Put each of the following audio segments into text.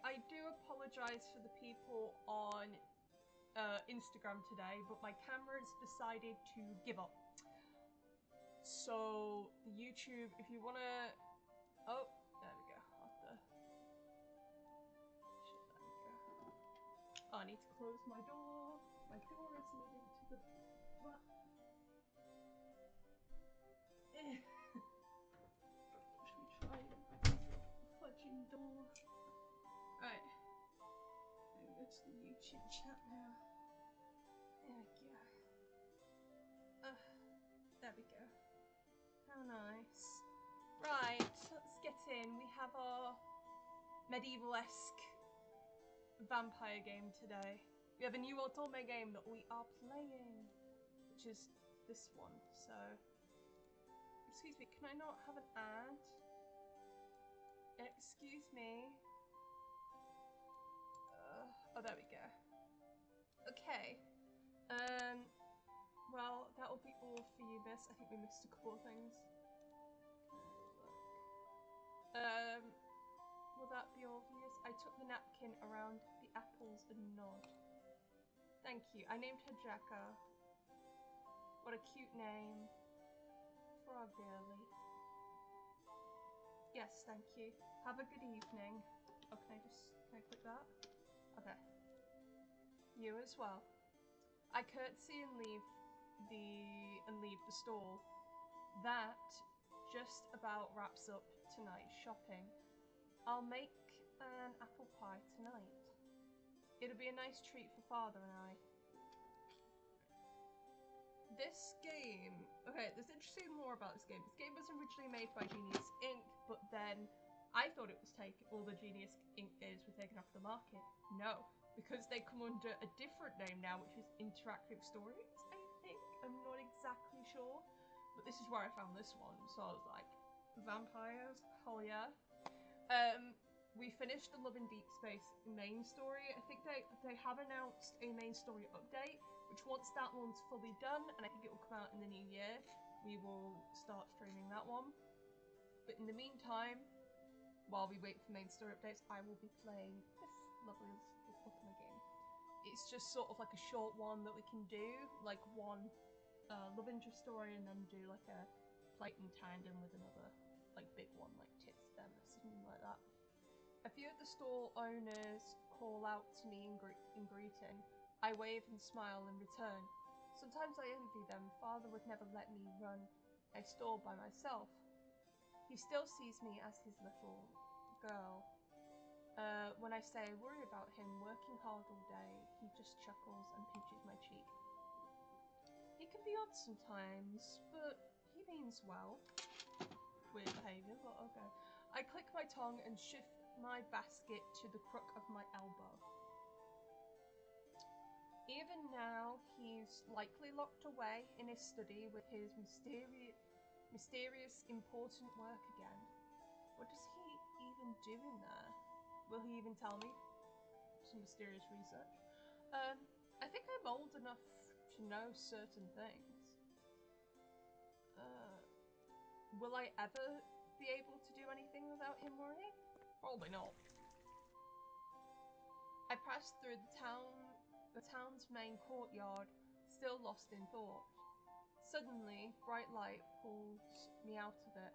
I do apologize for the people on Instagram today, but my camera's decided to give up. So the YouTube, if you wanna, oh, there we go. Shit, there we go. Oh, I need to close my door. My door is leading to the. What? Should we try the fudging door? Right. I'm gonna go to the YouTube chat now. There we go. There we go. How nice. Right, let's get in. We have our medieval-esque vampire game today. We have a new Otome game that we are playing, which is this one. So, excuse me, can I not have an ad? Excuse me. Oh, there we go. Okay. Well, that will be all for you, miss. I think we missed a couple of things. Will that be all for you? I took the napkin around the apples and nod. Thank you. I named her Jacka. What a cute name. Frog girly. Yes, thank you. Have a good evening. Oh, can I click that? Okay. You as well. I curtsy and leave the stall. That just about wraps up tonight's shopping. I'll make an apple pie tonight. It'll be a nice treat for Father and I. This game... Okay, there's interesting more about this game. This game was originally made by Genius Inc., but then I thought it was all the Genius Inc. games were taken off the market. No, because they come under a different name now, which is Interactive Stories, I think. I'm not exactly sure. But this is where I found this one, so I was like, vampires? Hell yeah. We finished the Love in Deep Space main story. I think they have announced a main story update, which once that one's fully done, and I think it will come out in the new year, we will start streaming that one. But in the meantime, while we wait for main story updates, I will be playing this lovely Ultima game. It's just sort of like a short one that we can do, like one love interest story, and then do like a play in tandem with another like big one, like Tits Them or something like that. A few of the stall owners call out to me in greeting. I wave and smile in return. Sometimes I envy them. Father would never let me run a stall by myself. He still sees me as his little girl. When I say I worry about him working hard all day, he just chuckles and pinches my cheek. He can be odd sometimes, but he means well. Weird behaviour, but okay. I click my tongue and shift my basket to the crook of my elbow. Even now, he's likely locked away in his study with his mysterious important work again. What does he even do in there? Will he even tell me? Some mysterious research. I think I'm old enough to know certain things. Will I ever be able to do anything without him worrying? Probably not. I passed through the town's main courtyard, still lost in thought. Suddenly, bright light pulls me out of it.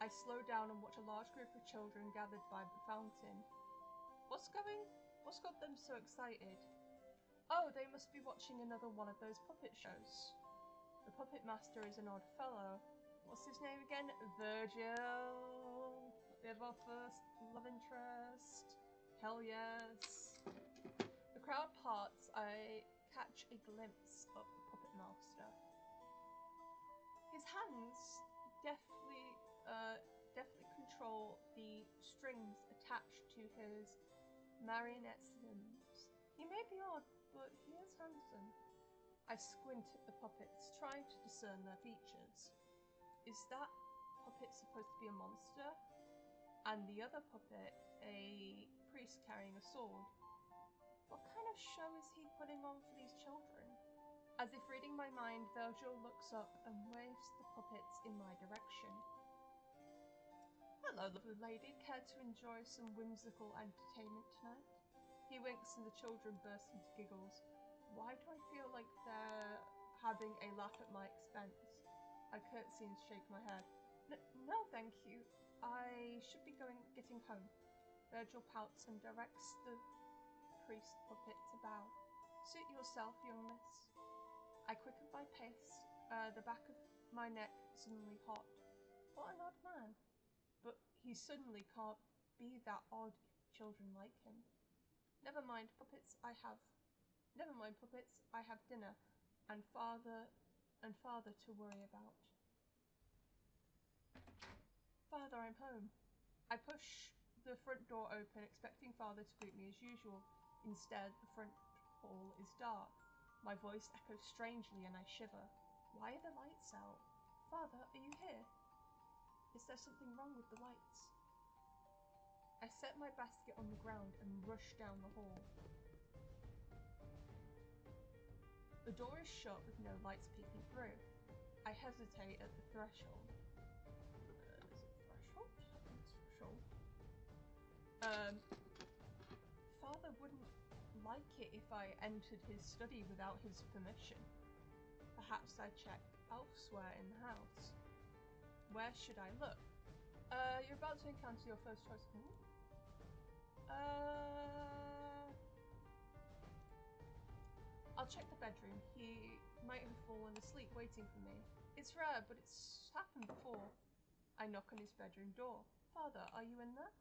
I slow down and watch a large group of children gathered by the fountain. What's got them so excited? Oh, they must be watching another one of those puppet shows. The puppet master is an odd fellow. What's his name again? Virgil. We have our first love interest. Hell yes. The crowd parts. I catch a glimpse of the puppet master. His hands deftly control the strings attached to his marionette limbs. He may be odd, but he is handsome. I squint at the puppets, trying to discern their features. Is that puppet supposed to be a monster? And the other puppet, a priest carrying a sword? What kind of show is he putting on for these children? As if reading my mind, Virgil looks up and waves the puppets in my direction. Hello, lovely lady. Care to enjoy some whimsical entertainment tonight? He winks and the children burst into giggles. Why do I feel like they're having a laugh at my expense? I curtsy and shake my head. No, thank you. I should be getting home. Virgil pouts and directs the priest puppet to bow. Suit yourself, young miss. I quicken my pace, the back of my neck suddenly hot. What an odd man. But he suddenly can't be that odd if children like him. Never mind, puppets, I have dinner and father to worry about. Father, I'm home. I push the front door open, expecting father to greet me as usual. Instead, the front hall is dark. My voice echoes strangely and I shiver. Why are the lights out? Father, are you here? Is there something wrong with the lights? I set my basket on the ground and rush down the hall. The door is shut with no lights peeking through. I hesitate at the threshold. Is it threshold? I think it's threshold. Father wouldn't like it if I entered his study without his permission. Perhaps I check elsewhere in the house. Where should I look? You're about to encounter your first choice. I'll check the bedroom. He might have fallen asleep waiting for me. It's rare, but it's happened before. I knock on his bedroom door. Father, are you in there?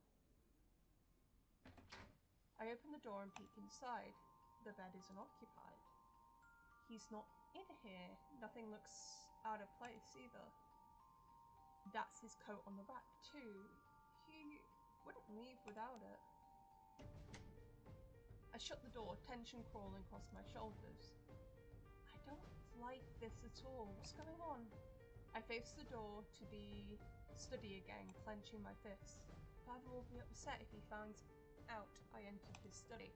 I open the door and peek inside. The bed isn't occupied. He's not in here. Nothing looks out of place either. That's his coat on the rack too. He wouldn't leave without it. I shut the door, tension crawling across my shoulders. I don't like this at all. What's going on? I face the door to the study again, clenching my fists. Father will be upset if he finds out I entered his study.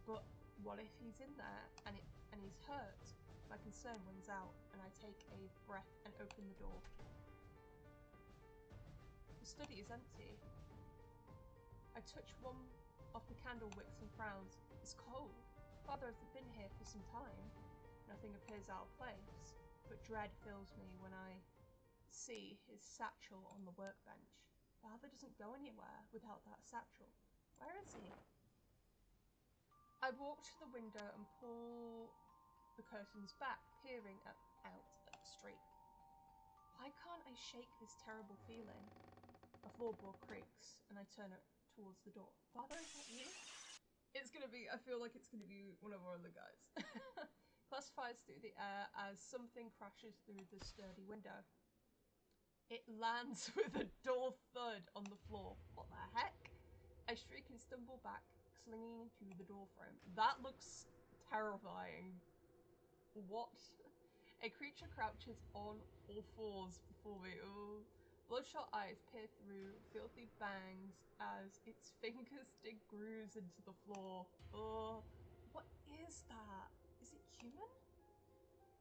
But what if he's in there and he's hurt? My concern wins out, and I take a breath and open the door. The study is empty. I touch one of the candle wicks and frowns. It's cold. Father hasn't been here for some time. Nothing appears out of place, but dread fills me when I see his satchel on the workbench. Father doesn't go anywhere without that satchel. Where is he? I walk to the window and pull the curtains back, peering out at the street. Why can't I shake this terrible feeling? A floorboard creaks, and I turn it towards the door. Father, is that you? I feel like it's gonna be one of our other guys. Glass fires through the air as something crashes through the sturdy window. It lands with a dull thud on the floor. What the heck? I shriek and stumble back, clinging to the door frame. That looks terrifying. What? A creature crouches on all fours before me. Ooh. Bloodshot eyes peer through filthy bangs as its fingers dig grooves into the floor. Oh, what is that? Is it human?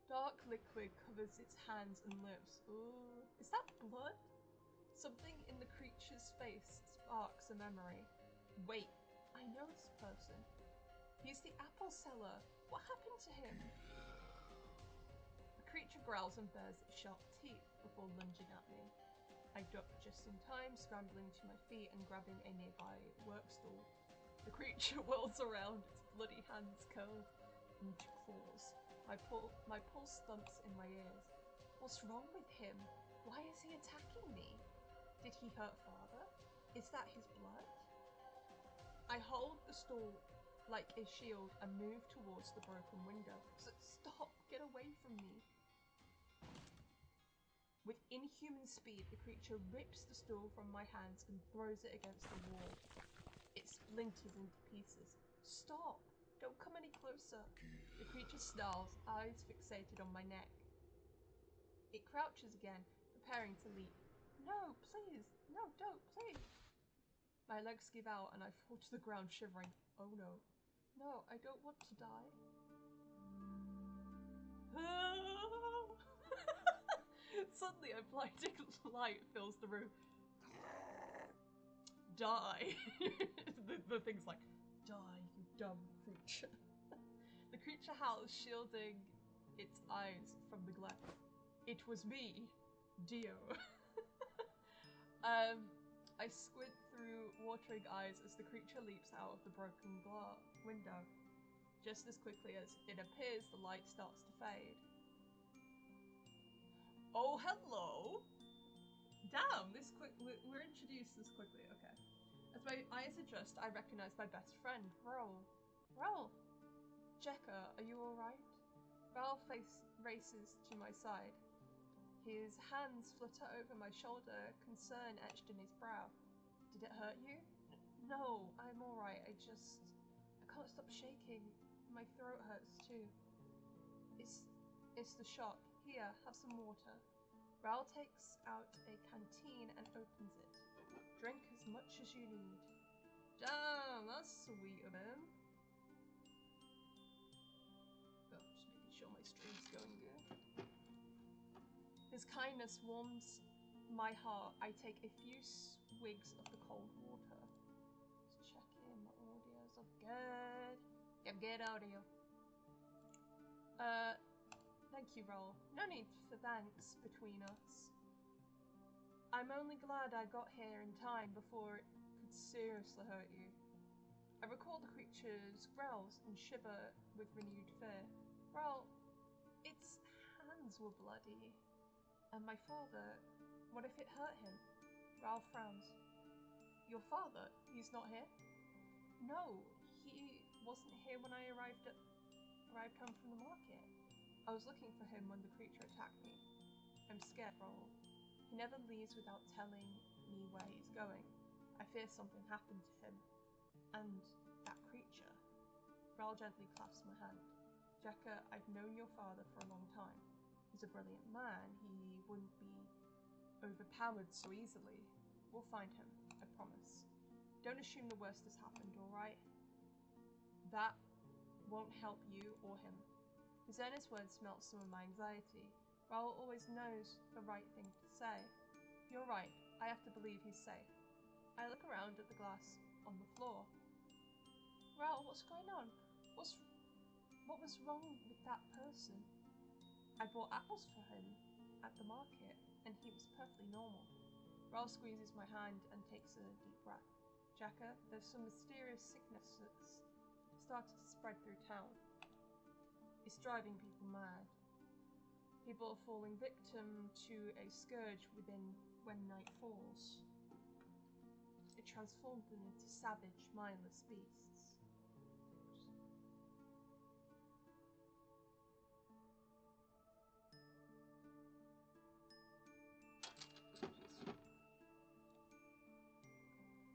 Dark liquid covers its hands and lips. Ooh, is that blood? Something in the creature's face sparks a memory. Wait, I know this person. He's the apple seller. What happened to him? The creature growls and bares its sharp teeth before lunging at me. I duck just in time, scrambling to my feet and grabbing a nearby work stool. The creature whirls around, its bloody hands curled into claws. My pulse thumps in my ears. What's wrong with him? Why is he attacking me? Did he hurt Father? Is that his blood? I hold the stool like a shield and move towards the broken window. Stop! Get away from me! With inhuman speed, the creature rips the stool from my hands and throws it against the wall. It splinters into pieces. Stop! Don't come any closer! The creature snarls, eyes fixated on my neck. It crouches again, preparing to leap. No, please! No, don't, please! My legs give out and I fall to the ground shivering. Oh no. No, I don't want to die. Suddenly a blinding light fills the room. Die. The thing's like, die, you dumb creature. The creature howls, shielding its eyes from the glare. It was me, Dio. I squint through watering eyes as the creature leaps out of the broken window. Just as quickly as it appears, the light starts to fade. Oh, hello! Damn, we're introduced this quickly, okay. As my eyes adjust, I recognize my best friend, Raoul. Raoul! Jekka, are you alright? Raoul races to my side. His hands flutter over my shoulder, concern etched in his brow. Did it hurt you? No, I'm alright, I can't stop shaking. My throat hurts too. It's the shock. Here, have some water. Raoul takes out a canteen and opens it. Drink as much as you need. Damn, that's sweet of him. Oh, just making sure my stream's going good. His kindness warms my heart. I take a few swigs of the cold water. Just checking my audios are good. Yep, good audio. Thank you, Raoul. No need for thanks between us. I'm only glad I got here in time before it could seriously hurt you. I recall the creature's growls and shiver with renewed fear. Raoul, its hands were bloody. And my father, what if it hurt him? Raoul frowns. Your father? He's not here? No, he wasn't here when I arrived home from the market. I was looking for him when the creature attacked me. I'm scared, Raoul. He never leaves without telling me where he's going. I fear something happened to him. And that creature. Raoul gently clasps my hand. Jekka, I've known your father for a long time. He's a brilliant man. He wouldn't be overpowered so easily. We'll find him, I promise. Don't assume the worst has happened, alright? That won't help you or him. His earnest words melt some of my anxiety. Raoul always knows the right thing to say. You're right, I have to believe he's safe. I look around at the glass on the floor. Raoul, what's going on? What was wrong with that person? I bought apples for him at the market, and he was perfectly normal. Raoul squeezes my hand and takes a deep breath. Jekka, there's some mysterious sickness that's started to spread through town. It's driving people mad. People are falling victim to a scourge when night falls. It transformed them into savage, mindless beasts.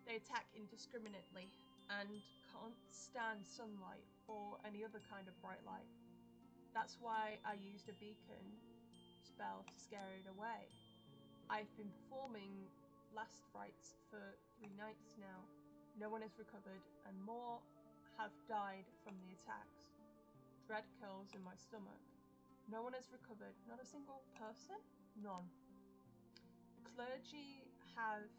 They attack indiscriminately and can't stand sunlight or any other kind of bright light. That's why I used a beacon spell to scare it away. I've been performing last rites for 3 nights now. No one has recovered, and more have died from the attacks. Dread curls in my stomach. No one has recovered. Not a single person? None. Clergy have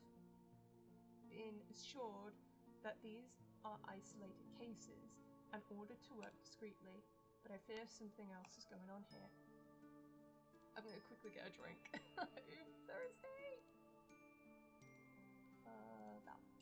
been assured that these are isolated cases and ordered to work discreetly, but I fear something else is going on here. I'm going to quickly get a drink. I'm thirsty! That one.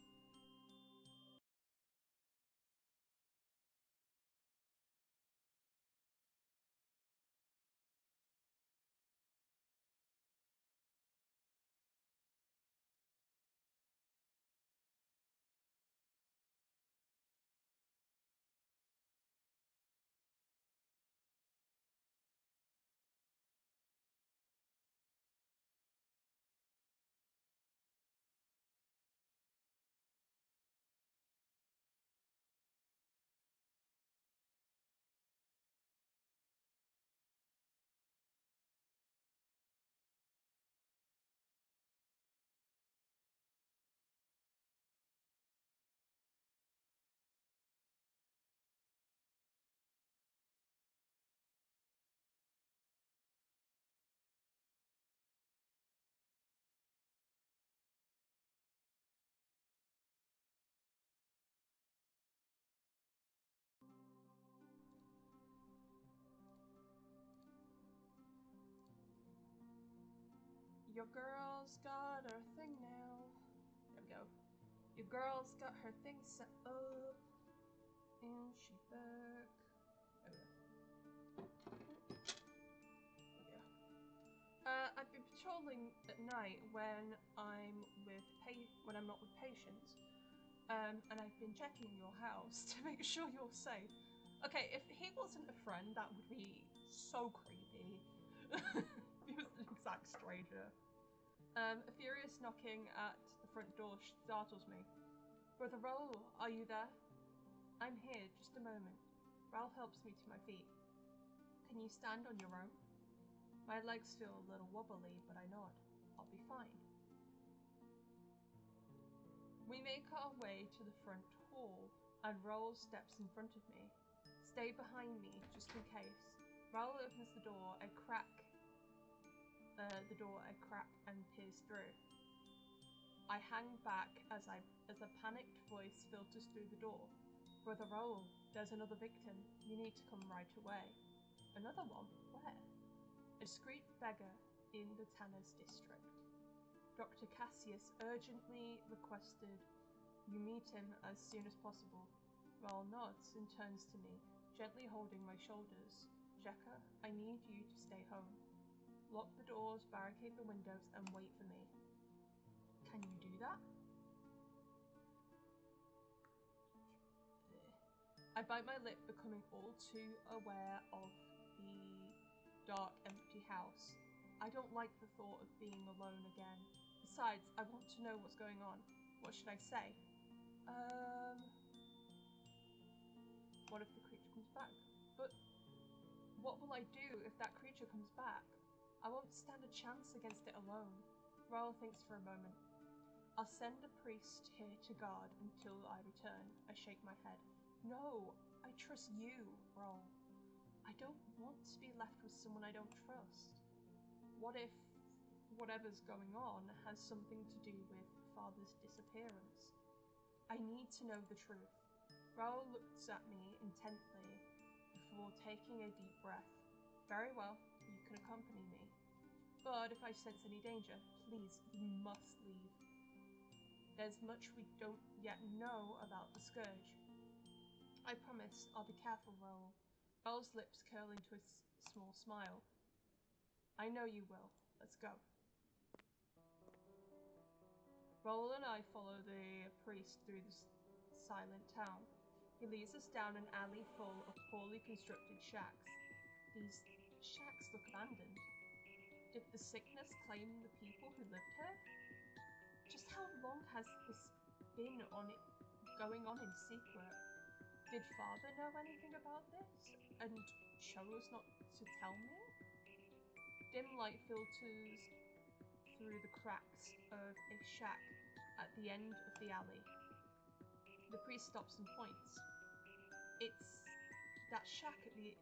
Your girl's got her thing now. There we go. Your girl's got her thing set up. And she back. There we go. There we go. I've been patrolling at night when I'm not with patients. And I've been checking your house to make sure you're safe. Okay, if he wasn't a friend, that would be so creepy. He was an exact stranger. A furious knocking at the front door startles me. Brother Raoul, are you there? I'm here, just a moment. Raoul helps me to my feet. Can you stand on your own? My legs feel a little wobbly, but I nod. I'll be fine. We make our way to the front hall, and Raoul steps in front of me. Stay behind me, just in case. Raoul opens the door, I crack and peers through. I hang back as a panicked voice filters through the door. Brother Raoul, there's another victim. You need to come right away. Another one? Where? A discreet beggar in the Tanner's district. Dr. Cassius urgently requested you meet him as soon as possible. Raoul nods and turns to me, gently holding my shoulders. Jekka, I need you to stay home. Lock the doors, barricade the windows, and wait for me. Can you do that? I bite my lip, becoming all too aware of the dark, empty house. I don't like the thought of being alone again. Besides, I want to know what's going on. What should I say? What if the creature comes back? But what will I do if that creature comes back? I won't stand a chance against it alone. Raoul thinks for a moment. I'll send a priest here to guard until I return. I shake my head. No, I trust you, Raoul. I don't want to be left with someone I don't trust. What if whatever's going on has something to do with Father's disappearance? I need to know the truth. Raoul looks at me intently before taking a deep breath. Very well, you can accompany me. But if I sense any danger, please, you must leave. There's much we don't yet know about the scourge. I promise I'll be careful, Raoul. Raoul's lips curl into a small smile. I know you will. Let's go. Raoul and I follow the priest through the silent town. He leads us down an alley full of poorly constructed shacks. These shacks look abandoned. Did the sickness claim the people who lived here? Just how long has this been going on in secret? Did Father know anything about this and chose not to tell me? Dim light filters through the cracks of a shack at the end of the alley. The priest stops and points. It's that shack at the...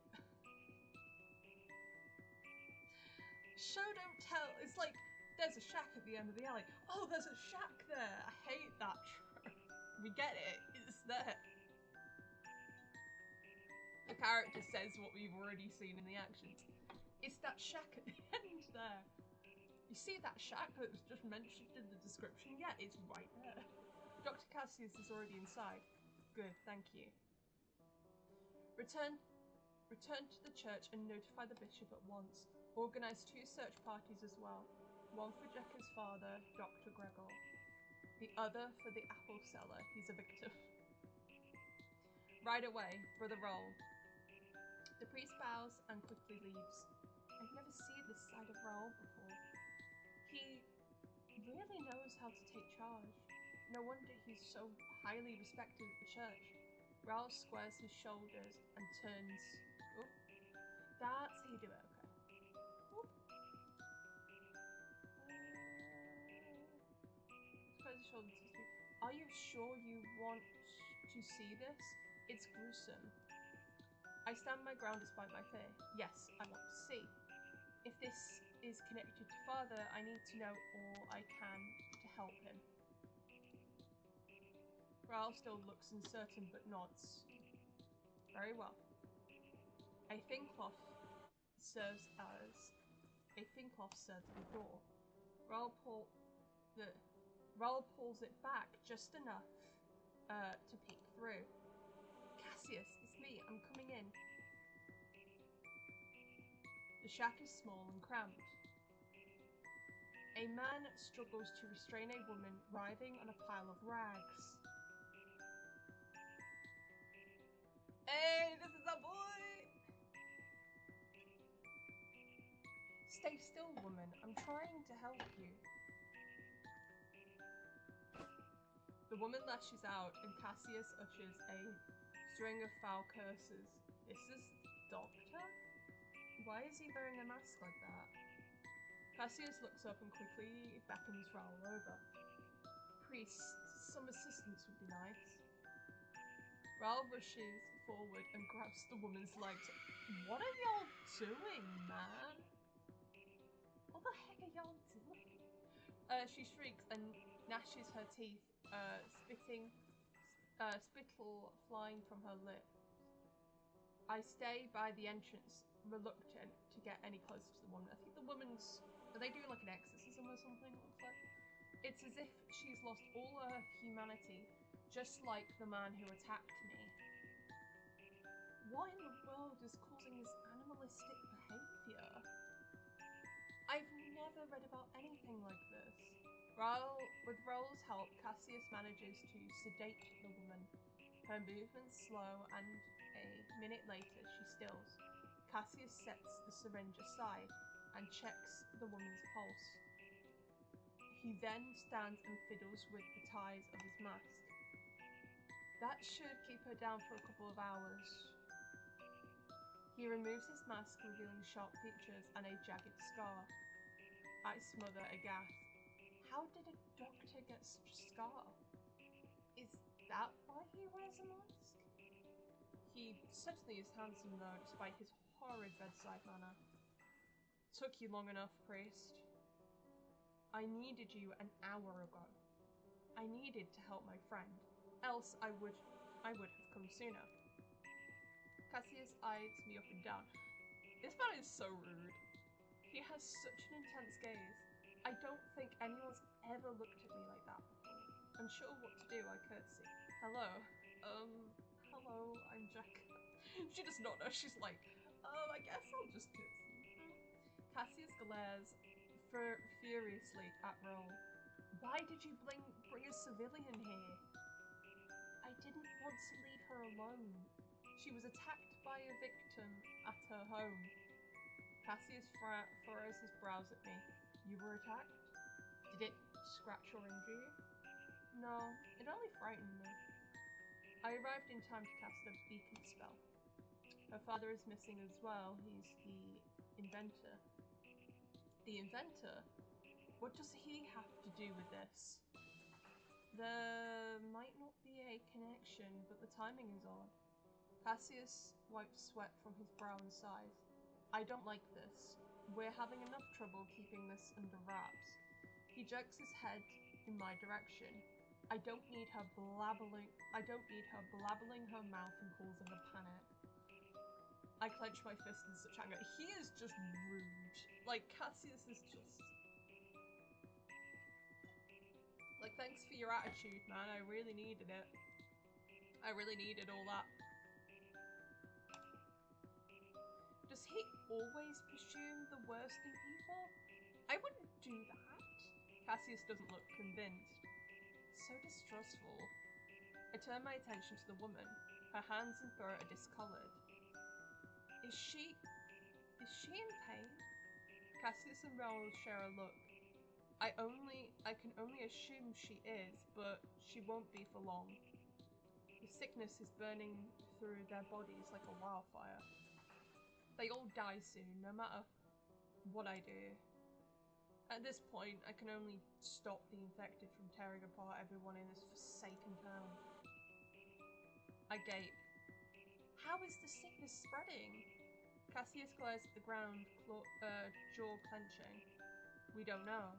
Show don't tell. It's like, there's a shack at the end of the alley. Oh, there's a shack there. I hate that. We get it. It's there. The character says what we've already seen in the actions. It's that shack at the end there. You see that shack that was just mentioned in the description? Yeah, it's right there. Dr. Cassius is already inside. Good, thank you. Return to the church and notify the bishop at once. Organize 2 search parties as well. One for Jekka's father, Dr. Gregor. The other for the apple seller. He's a victim. Right away, Brother Raoul. The priest bows and quickly leaves. I've never seen this side of Raoul before. He really knows how to take charge. No wonder he's so highly respected at the church. Raoul squares his shoulders and turns... Oh, that's how you do it, okay. Squares his shoulders and says, are you sure you want to see this? It's gruesome. I stand my ground despite my fear. Yes, I want to see. If this is connected to Father, I need to know all I can to help him. Raoul still looks uncertain but nods. Very well. A thin cloth serves the door. Raoul pulls it back just enough to peek through. Cassius, it's me. I'm coming in. The shack is small and cramped. A man struggles to restrain a woman writhing on a pile of rags. Hey, this is a boy! Stay still, woman. I'm trying to help you. The woman lashes out and Cassius utters a string of foul curses. This is Doctor? Why is he wearing a mask like that? Cassius looks up and quickly beckons Raoul over. Priest, some assistance would be nice. Raoul rushes forward and grabs the woman's legs. What are y'all doing, man? What the heck are y'all doing? She shrieks and gnashes her teeth, spittle flying from her lips. I stay by the entrance, reluctant to get any closer to the woman. I think the woman's... Are they doing like an exorcism or something, it looks like? It's as if she's lost all her humanity, just like the man who attacked me. What in the world is causing this animalistic behaviour? I've never read about anything like this. With Raoul's help, Cassius manages to sedate the woman. Her movements slow and a minute later she stills. Cassius sets the syringe aside and checks the woman's pulse. He then stands and fiddles with the ties of his mask. That should keep her down for a couple of hours. He removes his mask, revealing sharp features and a jagged scar. I smother a gasp. How did a doctor get such a scar? Is that why he wears a mask? He certainly is handsome though, despite his horrid bedside manner. Took you long enough, priest. I needed you an hour ago. I needed to help my friend, else I would have come sooner. Cassius eyes me up and down. This man is so rude. He has such an intense gaze. I don't think anyone's ever looked at me like that before. Unsure what to do, I curtsy. Hello. Hello, I'm Jack. She does not know. She's like, I guess I'll just curtsy. Cassius glares furiously at Raoul. Why did you bring a civilian here? I didn't want to leave her alone. She was attacked by a victim at her home. Cassius furrows his brows at me. You were attacked? Did it scratch or injure you? No, it only frightened me. I arrived in time to cast a beacon spell. Her father is missing as well. He's the inventor. The inventor? What does he have to do with this? There might not be a connection, but the timing is odd. Cassius wipes sweat from his brow and sighs. I don't like this. We're having enough trouble keeping this under wraps. He jerks his head in my direction. I don't need her blabbling her mouth and causing a panic. I clench my fist in such anger. He is just rude. Like, Cassius is just... Like, thanks for your attitude, man. I really needed it. I really needed all that. Does he always presume the worst in people? I wouldn't do that. Cassius doesn't look convinced. So distrustful. I turn my attention to the woman. Her hands and throat are discolored. Is she in pain? Cassius and Raoul share a look. I can only assume she is, but she won't be for long. The sickness is burning through their bodies like a wildfire. They all die soon, no matter what I do. At this point, I can only stop the infected from tearing apart everyone in this forsaken town. I gape. How is the sickness spreading? Cassius glares at the ground, jaw clenching. We don't know.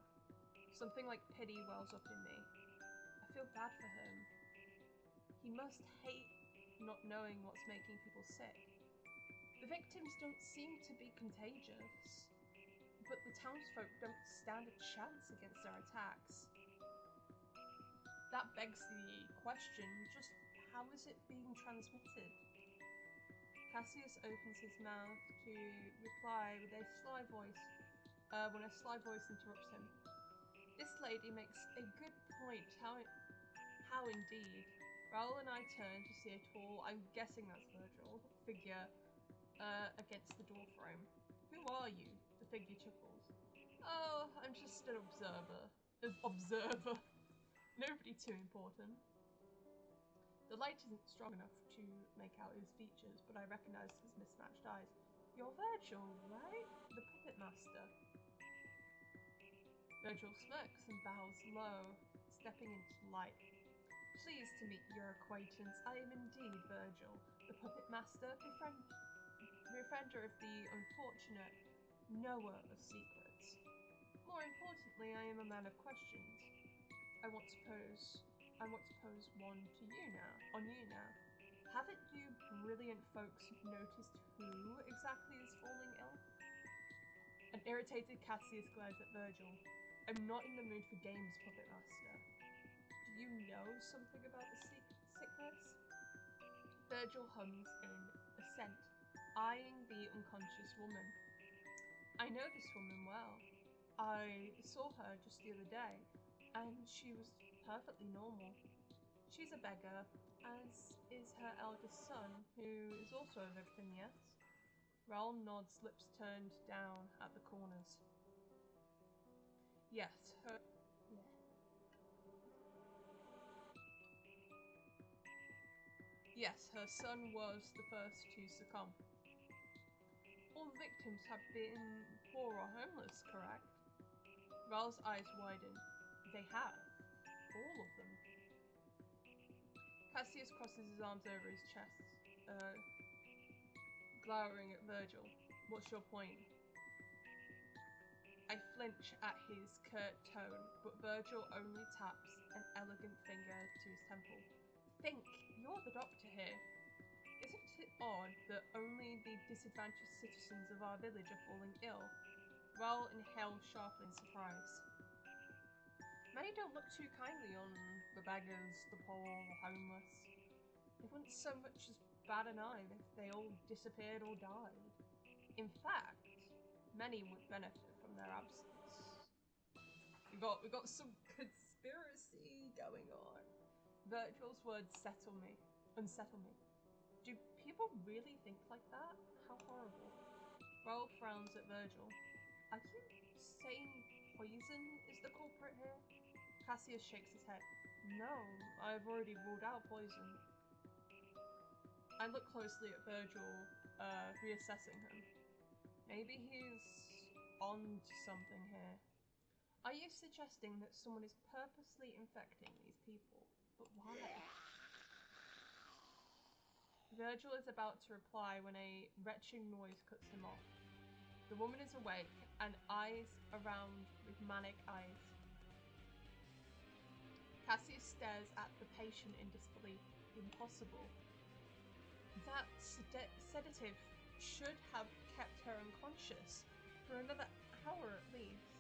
Something like pity wells up in me. I feel bad for him. He must hate not knowing what's making people sick. The victims don't seem to be contagious. but the townsfolk don't stand a chance against their attacks. That begs the question, just how is it being transmitted? Cassius opens his mouth to reply with a sly voice, when a sly voice interrupts him. This lady makes a good point. How indeed. Raoul and I turn to see a tall, I'm guessing that's Virgil, figure against the doorframe. Who are you? The figure chuckles. Oh, I'm just an observer. Observer. Nobody too important. The light isn't strong enough to make out his features, but I recognize his mismatched eyes. You're Virgil, right? The puppet master. Virgil smirks and bows low, stepping into the light. Pleased to meet your acquaintance. I am indeed Virgil, the puppet master, befriender of the unfortunate, knower of secrets. More importantly, I am a man of questions. I want to pose one to you now. Haven't you brilliant folks noticed who exactly is falling ill? An irritated Cassius glares at Virgil. I'm not in the mood for games, puppet master. Do you know something about the sickness? Virgil hums in assent, eyeing the unconscious woman. I know this woman well. I saw her just the other day, and she was perfectly normal. She's a beggar, as is her eldest son, who is also a victim, yes? Raoul nods, lips turned down at the corners. Yes, her son was the first to succumb. All the victims have been poor or homeless, correct? Raoul's eyes widen. They have. All of them. Cassius crosses his arms over his chest, glowering at Virgil. What's your point? I flinch at his curt tone, but Virgil only taps an elegant finger to his temple. Think, you're the doctor here. Isn't it odd that only the disadvantaged citizens of our village are falling ill? Raoul inhaled sharply in surprise. Many don't look too kindly on the beggars, the poor, the homeless. They wouldn't so much as bat an eye if they all disappeared or died. In fact, many would benefit from their absence. We got some conspiracy going on. Virgil's words unsettle me. Do people really think like that? How horrible. Raoul frowns at Virgil. Are you saying poison is the culprit here? Cassius shakes his head. No, I've already ruled out poison. I look closely at Virgil, reassessing him. Maybe he's on to something here. Are you suggesting that someone is purposely infecting these people? But why? Virgil is about to reply when a retching noise cuts him off. The woman is awake and eyes around with manic eyes. Cassius stares at the patient in disbelief. Impossible. That sedative should have kept her unconscious for another hour at least.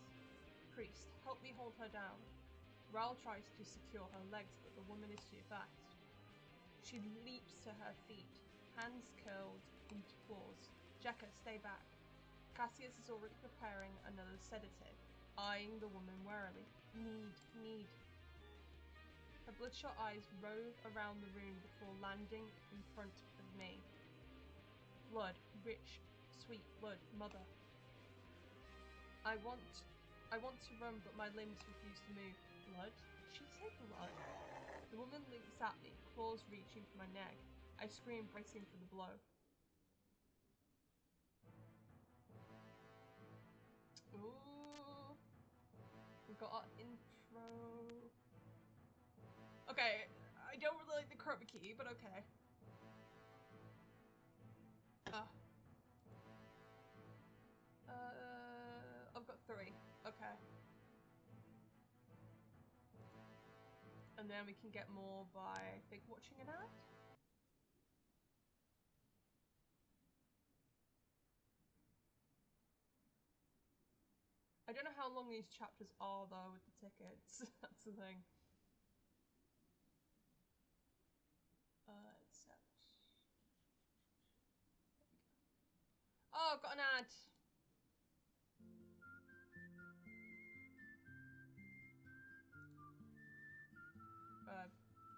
Priest, help me hold her down. Raoul tries to secure her legs, but the woman is too fast. She leaps to her feet, hands curled into claws. Jekka, stay back. Cassius is already preparing another sedative, eyeing the woman warily. Need. Her bloodshot eyes rove around the room before landing in front of me. Blood, rich, sweet blood, mother. I want to run, but my limbs refuse to move. Blood? She said blood. The woman leaps at me, claws reaching for my neck. I scream, bracing for the blow. Ooh. We got our intro. Okay, I don't really like the chroma key, but okay. I've got 3. Okay. And then we can get more by, I think, watching an ad? don't know how long these chapters are though with the tickets. That's the thing. Except... Oh, got an ad!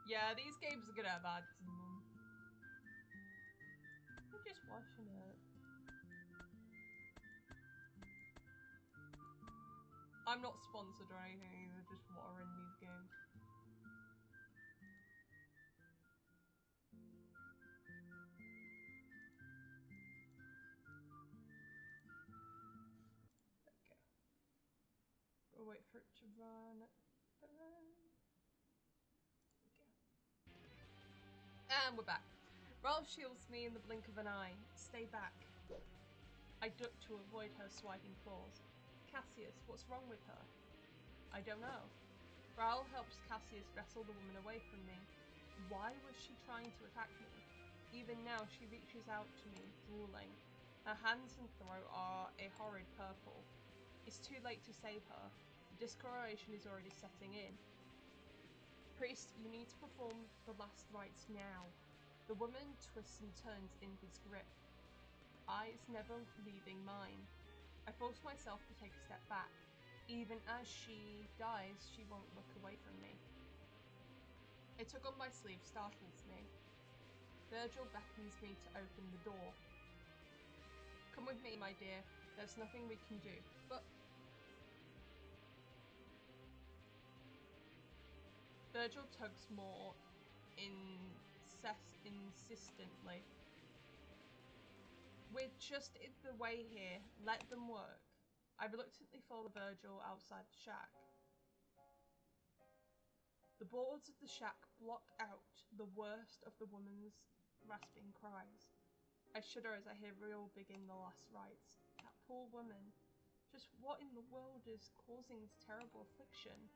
Yeah, these games are gonna have ads in them. I'm just watching it. I'm not sponsored or anything either, just what are in these games. Okay. We'll wait for it to run. And we're back. Ralph shields me in the blink of an eye. Stay back. I duck to avoid her swiping claws. Cassius, what's wrong with her? I don't know. Raoul helps Cassius wrestle the woman away from me. Why was she trying to attack me? Even now she reaches out to me, drooling. Her hands and throat are a horrid purple. It's too late to save her. The discoloration is already setting in. Priest, you need to perform the last rites now. The woman twists and turns in his grip, eyes never leaving mine. I force myself to take a step back. Even as she dies, she won't look away from me. A tug on my sleeve startles me. Virgil beckons me to open the door. Come with me, my dear. There's nothing we can do. But Virgil tugs more insistently. We're just in the way here. Let them work. I reluctantly follow Virgil outside the shack. The boards of the shack block out the worst of the woman's rasping cries. I shudder as I hear Real begin the last rites. That poor woman. Just what in the world is causing this terrible affliction?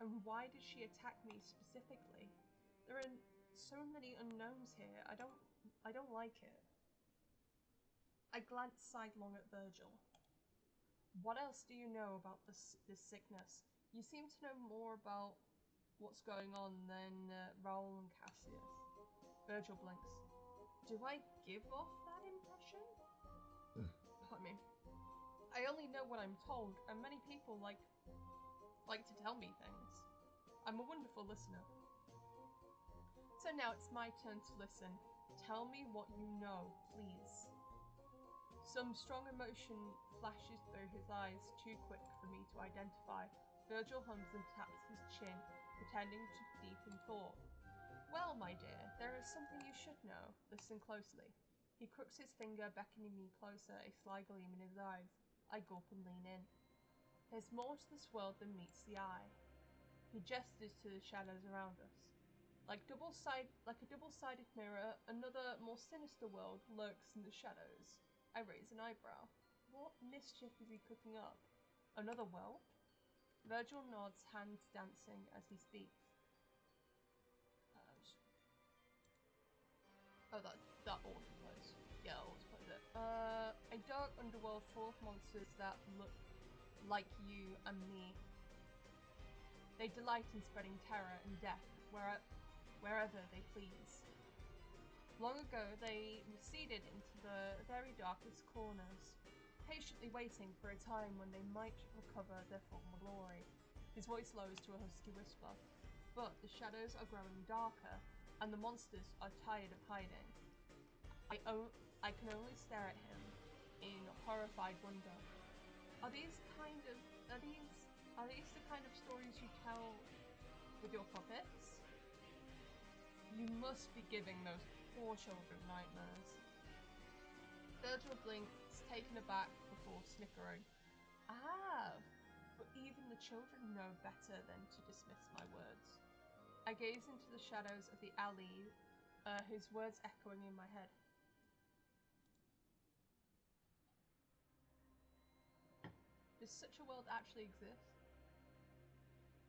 And why did she attack me specifically? There are so many unknowns here. I don't like it. I glance sidelong at Virgil. What else do you know about this sickness? You seem to know more about what's going on than Raoul and Cassius. Virgil blinks. Do I give off that impression? I mean, I only know what I'm told, and many people like to tell me things. I'm a wonderful listener. So now it's my turn to listen. Tell me what you know, please. Some strong emotion flashes through his eyes, too quick for me to identify. Virgil hums and taps his chin, pretending to be deep in thought. Well, my dear, there is something you should know. Listen closely. He crooks his finger, beckoning me closer, a sly gleam in his eyes. I gulp and lean in. There's more to this world than meets the eye. He gestures to the shadows around us. Like a double-sided mirror, another, more sinister world lurks in the shadows. I raise an eyebrow. What mischief is he cooking up? Another world? Virgil nods, hands dancing as he speaks. Oh, that auto plays. Yeah, always plays it. A dark underworld full of monsters that look like you and me. They delight in spreading terror and death wherever they please. Long ago, they receded into the very darkest corners, patiently waiting for a time when they might recover their former glory. His voice lowers to a husky whisper. But the shadows are growing darker, and the monsters are tired of hiding. I can only stare at him in horrified wonder. Are these the kind of stories you tell with your puppets? You must be giving those poor children nightmares. Virgil blinks, taken aback before snickering. Ah, but even the children know better than to dismiss my words. I gaze into the shadows of the alley, his words echoing in my head. Does such a world actually exist?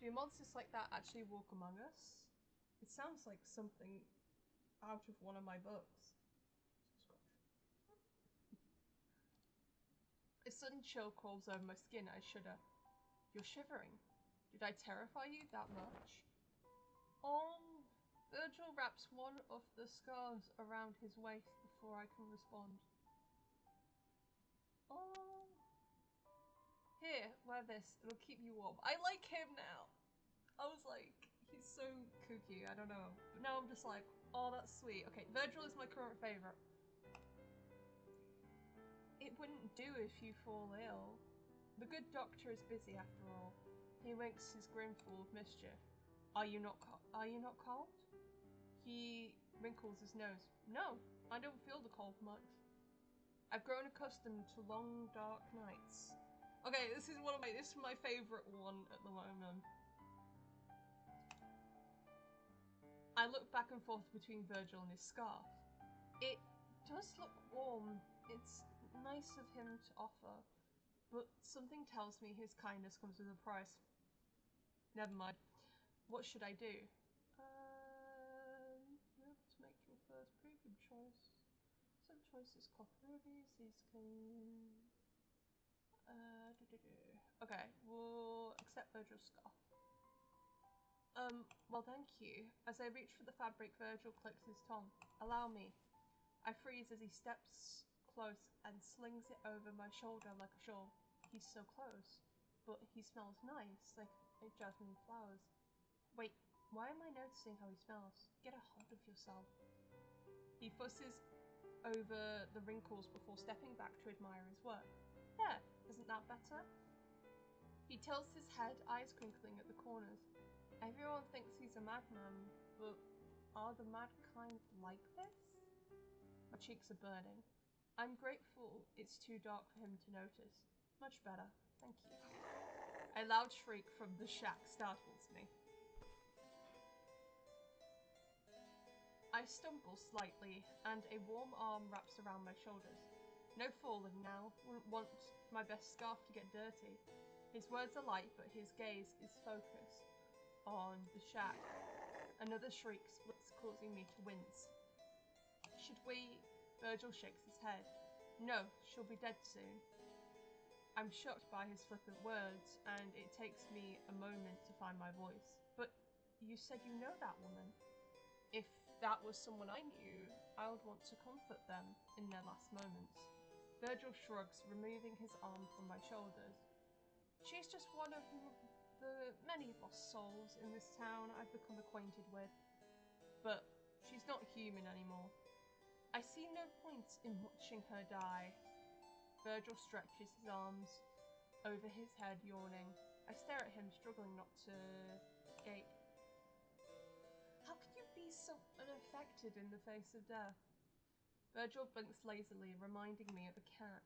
Do monsters like that actually walk among us? It sounds like something out of one of my books. A sudden chill crawls over my skin. I shudder. You're shivering. Did I terrify you that much? Oh, Virgil wraps one of the scarves around his waist before I can respond. Oh. Here, wear this. It'll keep you warm. I like him now. I was like, he's so kooky. I don't know. But now I'm just like, oh, that's sweet. Okay, Virgil is my current favorite. It wouldn't do if you fall ill. The good doctor is busy after all. He winks his grin full of mischief. Are you not cold? He wrinkles his nose. No, I don't feel the cold much. I've grown accustomed to long, dark nights. Okay, this is my favorite one at the moment. I look back and forth between Virgil and his scarf. It does look warm. It's nice of him to offer, but something tells me his kindness comes with a price. Never mind. What should I do? You're able to make your first pretty good choice. Some choices cloth rubies, these can... Okay, we'll accept Virgil's scarf. Well thank you. As I reach for the fabric, Virgil clicks his tongue. Allow me. I freeze as he steps close and slings it over my shoulder like a shawl. He's so close, but he smells nice, like jasmine flowers. Wait, why am I noticing how he smells? Get a hold of yourself. He fusses over the wrinkles before stepping back to admire his work. There, isn't that better? He tilts his head, eyes crinkling at the corners. Everyone thinks he's a madman, but are the mad kind like this? My cheeks are burning. I'm grateful it's too dark for him to notice. Much better, thank you. A loud shriek from the shack startles me. I stumble slightly, and a warm arm wraps around my shoulders. No falling now, wouldn't want my best scarf to get dirty. His words are light, but his gaze is focused on the shack. Another shriek splits, causing me to wince. Should we? Virgil shakes his head. No, she'll be dead soon. I'm shocked by his flippant words, and it takes me a moment to find my voice. But you said you know that woman. If that was someone I knew, I would want to comfort them in their last moments. Virgil shrugs, removing his arm from my shoulders. She's just one of the many lost souls in this town I've become acquainted with. But she's not human anymore. I see no point in watching her die. Virgil stretches his arms over his head, yawning. I stare at him, struggling not to gape. How can you be so unaffected in the face of death? Virgil blinks lazily, reminding me of a cat.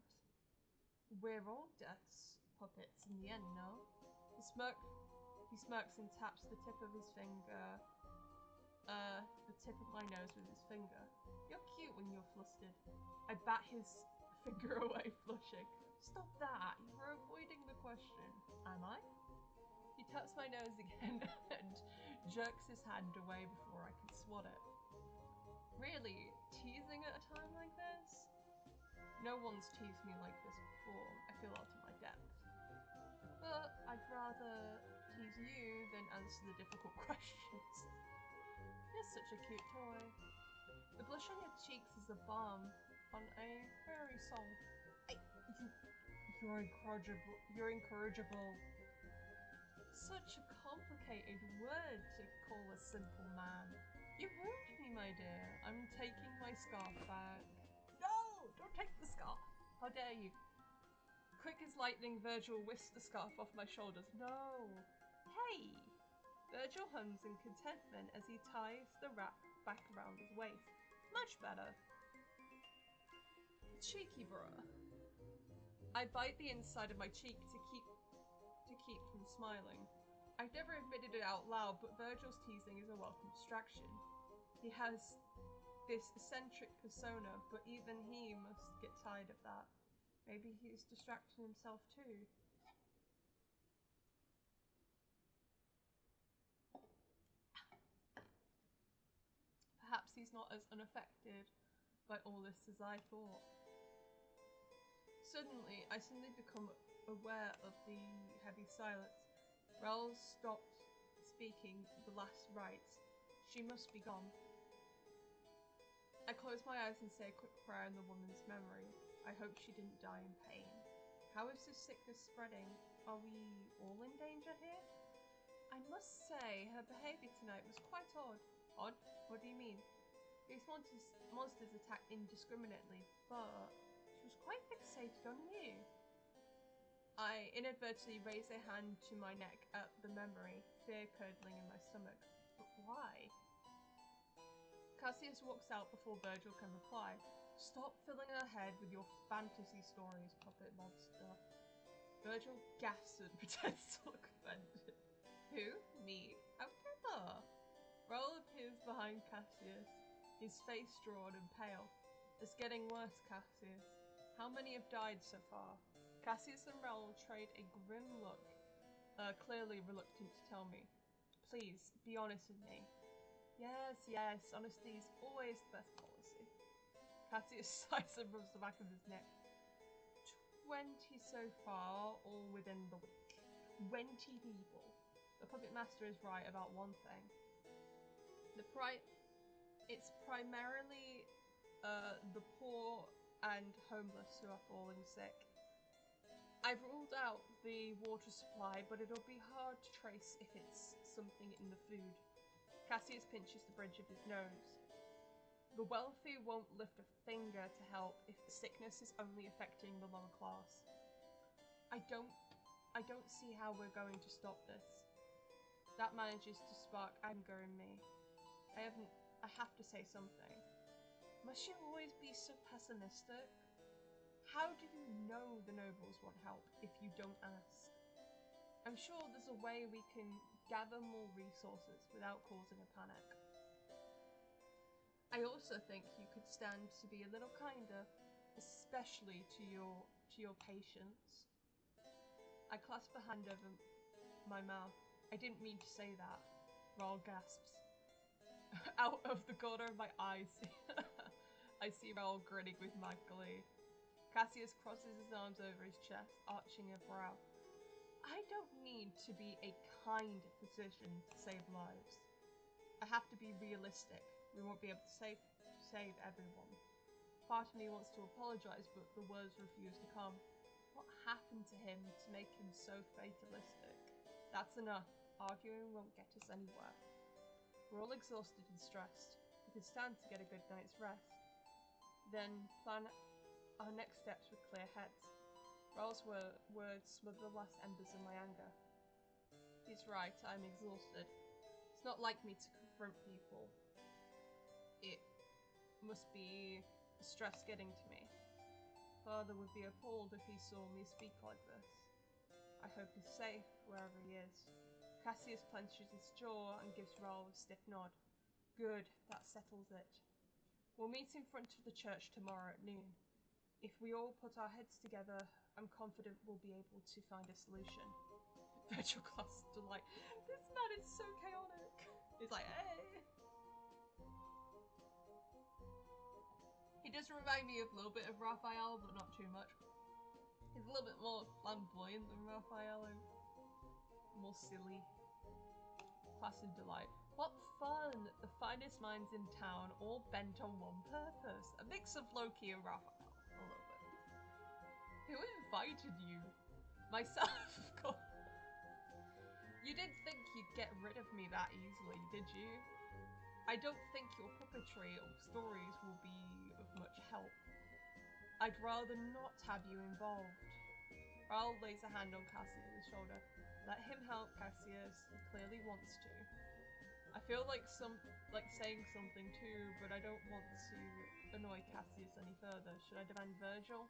We're all death's puppets in the end, no? He smirks and taps the tip of his finger, the tip of my nose with his finger. You're cute when you're flustered. I bat his finger away, flushing. Stop that, you're avoiding the question. Am I? He taps my nose again and jerks his hand away before I can swat it. Really? Teasing at a time like this? No one's teased me like this before. I feel out of my depth. But I'd rather tease you than answer the difficult questions. You're such a cute toy. The blush on your cheeks is a balm on a fairy soul. You're incorrigible. You're incorrigible. Such a complicated word to call a simple man. You ruined me, my dear. I'm taking my scarf back. No! Don't take the scarf. How dare you? Quick as lightning, Virgil whisks the scarf off my shoulders. No! Hey! Virgil hums in contentment as he ties the wrap back around his waist. Much better. Cheeky bruh. I bite the inside of my cheek to keep from smiling. I've never admitted it out loud, but Virgil's teasing is a welcome distraction. He has this eccentric persona, but even he must get tired of that. Maybe he's distracting himself too. Perhaps he's not as unaffected by all this as I thought. Suddenly, I become aware of the heavy silence. Raoul stopped speaking the last rites. She must be gone. I close my eyes and say a quick prayer in the woman's memory. I hope she didn't die in pain. How is this sickness spreading? Are we all in danger here? I must say, her behaviour tonight was quite odd. Odd? What do you mean? These monsters attack indiscriminately, but she was quite fixated on you. I inadvertently raise a hand to my neck at the memory, fear curdling in my stomach. But why? Cassius walks out before Virgil can reply. Stop filling her head with your fantasy stories, puppet monster. Virgil gasps and pretends to look offended. Who? Me? How clever! Raoul appears behind Cassius, his face drawn and pale. It's getting worse, Cassius. How many have died so far? Cassius and Raoul trade a grim look, clearly reluctant to tell me. Please, be honest with me. Yes, honesty is always the best policy. Cassius sighs and rubs the back of his neck. 20 so far, all within the week. 20 people. The puppet master is right about one thing. It's primarily the poor and homeless who are falling sick. I've ruled out the water supply, but it'll be hard to trace if it's something in the food. Cassius pinches the bridge of his nose. The wealthy won't lift a finger to help if the sickness is only affecting the lower class. I don't see how we're going to stop this. That manages to spark anger in me. I have to say something. Must you always be so pessimistic? How do you know the nobles want help if you don't ask? I'm sure there's a way we can gather more resources without causing a panic. I also think you could stand to be a little kinder, especially to your patients. I clasp a hand over my mouth. I didn't mean to say that. Raoul gasps. Out of the corner of my eyes, I see Raoul grinning with mad glee. Cassius crosses his arms over his chest, arching a brow. I don't need to be a kind physician to save lives. I have to be realistic. We won't be able to save everyone. Part of me wants to apologize, but the words refuse to come. What happened to him to make him so fatalistic? That's enough. Arguing won't get us anywhere. We're all exhausted and stressed. We could stand to get a good night's rest. Then plan our next steps with clear heads. Raoul's words smother the last embers of my anger. He's right, I'm exhausted. It's not like me to confront people. It must be the stress getting to me. Father would be appalled if he saw me speak like this. I hope he's safe wherever he is. Cassius clenches his jaw and gives Raoul a stiff nod. Good, that settles it. We'll meet in front of the church tomorrow at noon. If we all put our heads together, I'm confident we'll be able to find a solution. Virgil claps delight. This man is so chaotic. He's like, hey. He does remind me of a little bit of Raphael, but not too much. He's a little bit more flamboyant than Raphael, and more silly. Placid delight. What fun! The finest minds in town, all bent on one purpose. A mix of Loki and Raphael. A little bit. Who invited you? Myself, of course. You didn't think you'd get rid of me that easily, did you? I don't think your puppetry or stories will be of much help. I'd rather not have you involved. Raoul lays a hand on Cassius' shoulder. Let him help, Cassius. He clearly wants to. I feel like saying something too, but I don't want to annoy Cassius any further. Should I demand Virgil?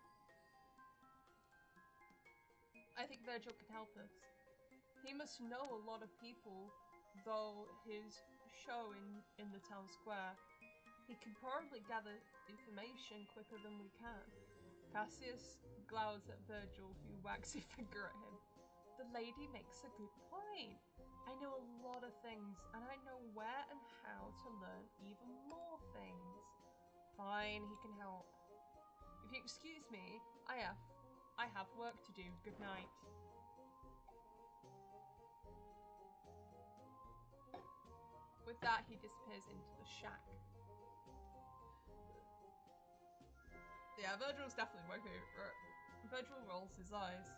I think Virgil can help us. He must know a lot of people, though his show in the town square. He can probably gather information quicker than we can. Cassius glowers at Virgil, who wags a finger at him. The lady makes a good point. I know a lot of things, and I know where and how to learn even more things. Fine, he can help. If you excuse me, I have I have work to do. Good night. With that, he disappears into the shack. Yeah, Virgil's definitely my favourite. Virgil rolls his eyes.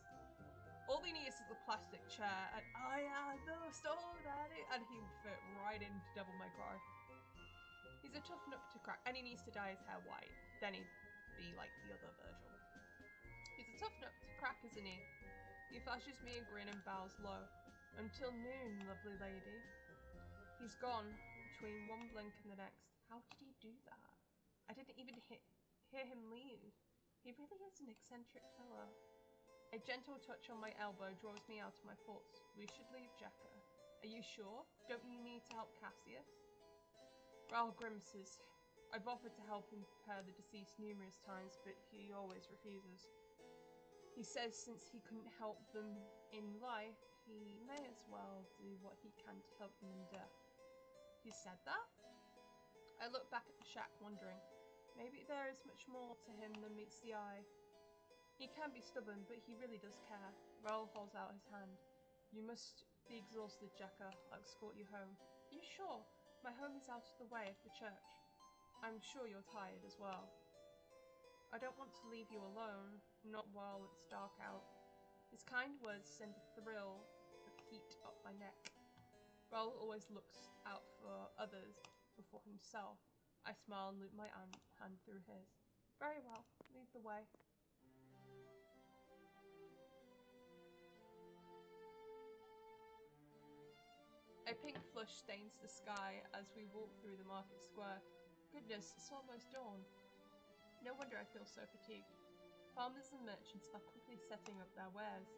All he needs is a plastic chair, and I am the store daddy, and he would fit right into Devil May Cry. He's a tough nut to crack, and he needs to dye his hair white. Then he'd be like the other Virgil. He's a tough nut to crack, isn't he? He flashes me a grin and bows low. Until noon, lovely lady. He's gone between one blink and the next. How did he do that? I didn't even hear him leave. He really is an eccentric fellow. A gentle touch on my elbow draws me out of my thoughts. We should leave Jekka. Are you sure? Don't you need to help Cassius? Raoul grimaces. I've offered to help him prepare the deceased numerous times, but he always refuses. He says since he couldn't help them in life, he may as well do what he can to help them in death. He said that? I look back at the shack, wondering. Maybe there is much more to him than meets the eye. He can be stubborn, but he really does care. Raoul holds out his hand. You must be exhausted, Jekka. I'll escort you home. Are you sure? My home is out of the way of the church. I'm sure you're tired as well. I don't want to leave you alone, not while it's dark out. His kind words send a thrill of heat up my neck. Raoul always looks out for others before himself. I smile and loop my hand through his. Very well, lead the way. A pink flush stains the sky as we walk through the market square. Goodness, it's almost dawn. No wonder I feel so fatigued. Farmers and merchants are quickly setting up their wares.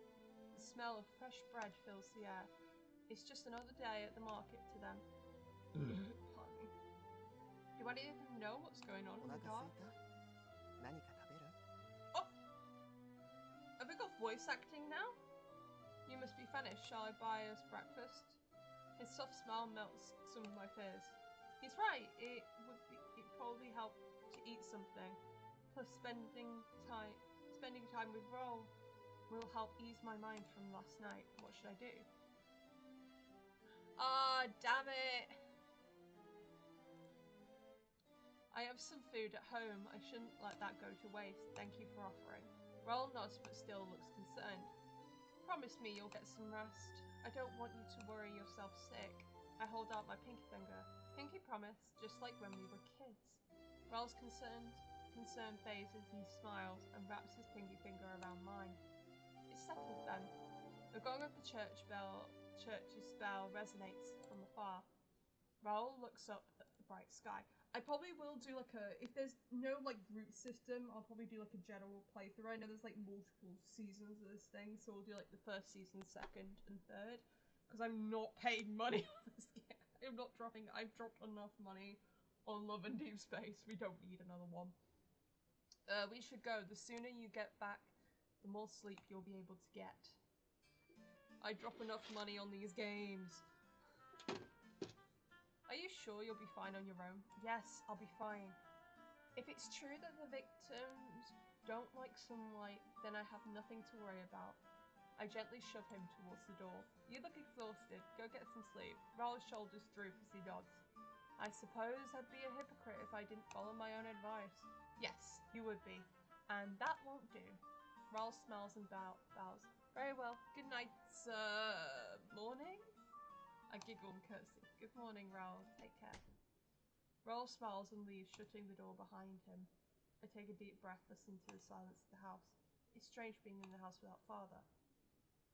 The smell of fresh bread fills the air. It's just another day at the market to them. Pardon me. Do any of them know what's going on in the dark? Oh! Have we got voice acting now? You must be finished. Shall I buy us breakfast? His soft smile melts some of my fears. He's right. It'd probably help to eat something. Plus spending time with Raoul will help ease my mind from last night. What should I do? Ah, damn it! I have some food at home. I shouldn't let that go to waste. Thank you for offering. Raoul nods but still looks concerned. Promise me you'll get some rest. I don't want you to worry yourself sick. I hold out my pinky finger. Pinky promise, just like when we were kids. Raoul's concern fades as he smiles and wraps his pinky finger around mine. It's settled then. The gong of the church's bell resonates from afar. Raoul looks up at the bright sky. I probably will do like a, if there's no like route system, I'll probably do like a general playthrough. I know there's like multiple seasons of this thing, so we'll do like the first season, second, and third. Because I'm not paying money on this game. I'm not dropping, I've dropped enough money on Love and Deep Space. We don't need another one. We should go. The sooner you get back, the more sleep you'll be able to get. I drop enough money on these games. Are you sure you'll be fine on your own? Yes, I'll be fine. If it's true that the victims don't like sunlight, then I have nothing to worry about. I gently shove him towards the door. You look exhausted. Go get some sleep. Raoul's shoulders droop as he nods. I suppose I'd be a hypocrite if I didn't follow my own advice. Yes, you would be. And that won't do. Raoul smiles and bows. Very well. Good night, morning? I giggle and curtsy. Good morning, Raoul. Take care. Raoul smiles and leaves, shutting the door behind him. I take a deep breath, listening to the silence of the house. It's strange being in the house without father.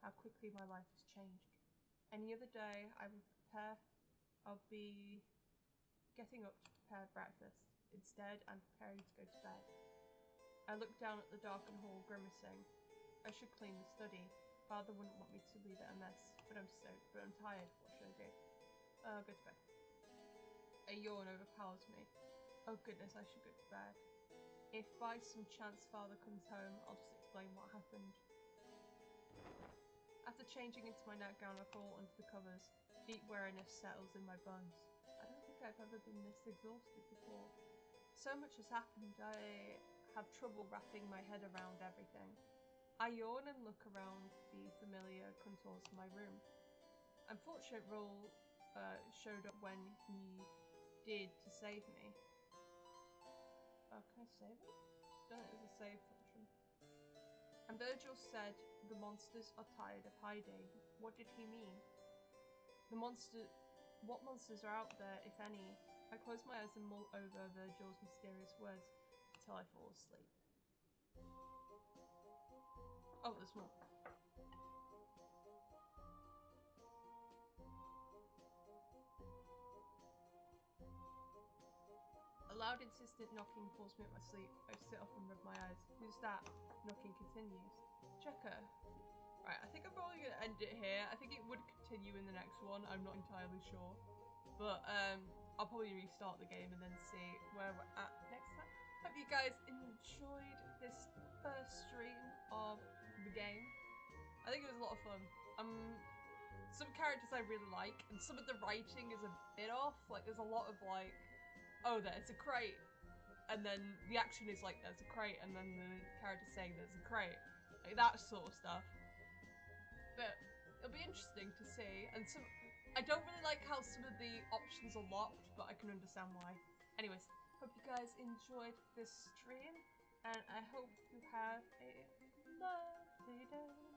How quickly my life has changed. Any other day, I'll be getting up to prepare breakfast. Instead, I'm preparing to go to bed. I look down at the darkened hall, grimacing. I should clean the study. Father wouldn't want me to leave it a mess, but I'm tired. What should I do? Go to bed. A yawn overpowers me. Oh goodness, I should go to bed. If by some chance father comes home, I'll just explain what happened. After changing into my nightgown, I crawl under the covers. Deep weariness settles in my bones. I don't think I've ever been this exhausted before. So much has happened, I have trouble wrapping my head around everything. I yawn and look around the familiar contours of my room. Unfortunate Roll showed up when he did to save me. Can I save it? Don't think there's a save function. And Virgil said the monsters are tired of hiding. What did he mean? What monsters are out there, if any? I close my eyes and mull over Virgil's mysterious words until I fall asleep. Oh, there's more. A loud, insistent knocking pulls me at my sleep. I sit up and rub my eyes. Who's that? Knocking continues. Checker. Right, I think I'm probably going to end it here. I think it would continue in the next one. I'm not entirely sure. But I'll probably restart the game and then see where we're at next time. Hope you guys enjoyed this first stream of the game. I think it was a lot of fun. Some characters I really like, and some of the writing is a bit off. Like, there's a lot of like, oh, there's a crate, and then the action is like, there's a crate, and then the character's saying there's a crate. Like, that sort of stuff. But it'll be interesting to see, and I don't really like how some of the options are locked, but I can understand why. Anyways, hope you guys enjoyed this stream, and I hope you have a lovely day.